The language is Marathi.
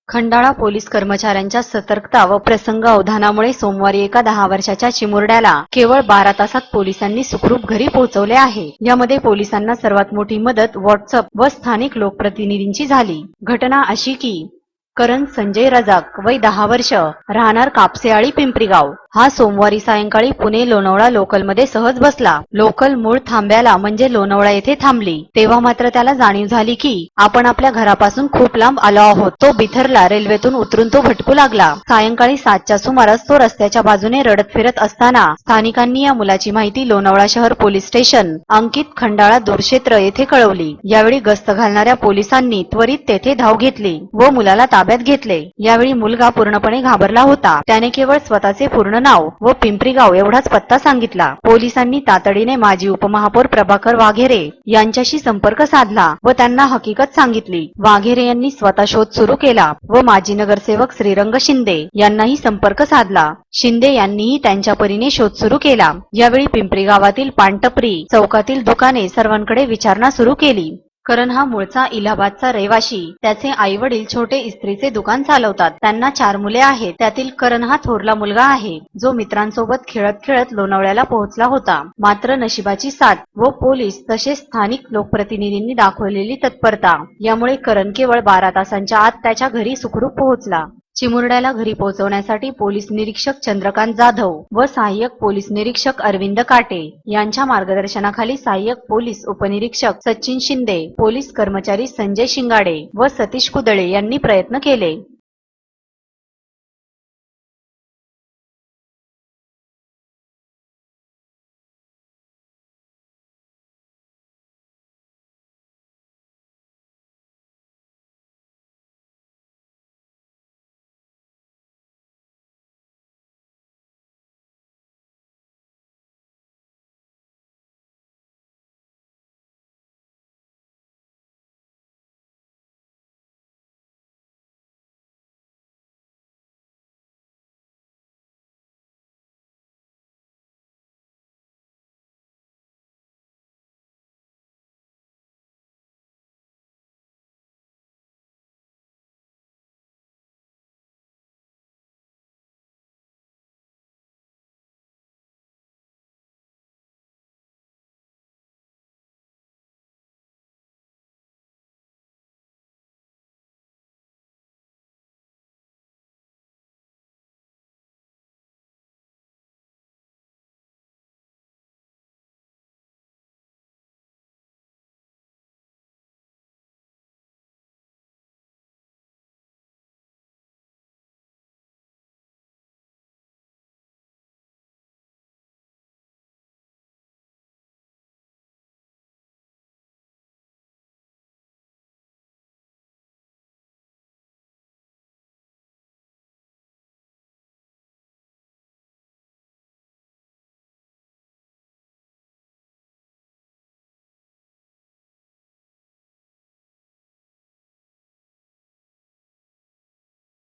खंडाळा पोलीस कर्मचाऱ्यांच्या सतर्कता व प्रसंग अवधानामुळे सोमवारी एका 10 वर्षाच्या चिमुरड्याला केवळ 12 तासात पोलिसांनी सुखरूप घरी पोहोचवले आहे। यामध्ये पोलिसांना सर्वात मोठी मदत व्हॉट्सअप व स्थानिक लोकप्रतिनिधींची झाली। घटना अशी की करण संजय रजाक वय 10 वर्ष राहणार कापसेआळी पिंपरीगाव हा सोमवारी सायंकाळी पुणे लोणावळा लोकलमध्ये सहज बसला। लोकल मूळ थांब्याला म्हणजे लोणावळा येथे थांबली। तेव्हा मात्र त्याला जाणीव झाली की आपण आपल्या घरापासून खूप लांब आलो आहोत। तो बिथरला। रेल्वेतून उतरून तो भटकू लागला। सायंकाळी 7च्या सुमारास तो रस्त्याच्या बाजूने रडत फिरत असताना स्थानिकांनी या मुलाची माहिती लोणावळा शहर पोलीस स्टेशन अंकित खंडाळा दूरक्षेत्र येथे कळवली। यावेळी गस्त घालणाऱ्या पोलिसांनी त्वरित तेथे धाव घेतली व मुलाला ताब्यात घेतले। यावेळी मुलगा पूर्णपणे घाबरला होता। त्याने केवळ स्वतःचे पूर्ण नाव व पिंपरीगाव एवढाच पत्ता सांगितला। पोलिसांनी तातडीने माजी उपमहापौर प्रभाकर वाघेरे यांच्याशी संपर्क साधला व त्यांना हकीकत सांगितली। वाघेरे यांनी स्वतः शोध सुरू केला व माजी नगरसेवक श्रीरंग शिंदे यांनाही संपर्क साधला। शिंदे यांनीही त्यांच्या परीने शोध सुरू केला। यावेळी पिंपरी गावातील पानटपरी चौकातील दुकाने सर्वांकडे विचारणा सुरू केली। करण हा मूळचा इलाहाबादचा रहिवाशी। त्याचे आई वडील छोटे इस्त्रीचे दुकान चालवतात। त्यांना 4 मुले आहेत। त्यातील करण हा थोरला मुलगा आहे जो मित्रांसोबत खेळत खेळत लोणावळ्याला पोहोचला होता। मात्र नशिबाची साथ व पोलीस तसेच स्थानिक लोकप्रतिनिधींनी दाखवलेली तत्परता यामुळे करण केवळ 12 तासांच्या आत त्याच्या घरी सुखरूप पोहोचला। चिमुरड्याला घरी पोहोचवण्यासाठी पोलीस निरीक्षक चंद्रकांत जाधव व सहाय्यक पोलीस निरीक्षक अरविंद काटे यांच्या मार्गदर्शनाखाली सहाय्यक पोलीस उपनिरीक्षक सचिन शिंदे, पोलीस कर्मचारी संजय शिंगाडे व सतीश कुदळे यांनी प्रयत्न केले।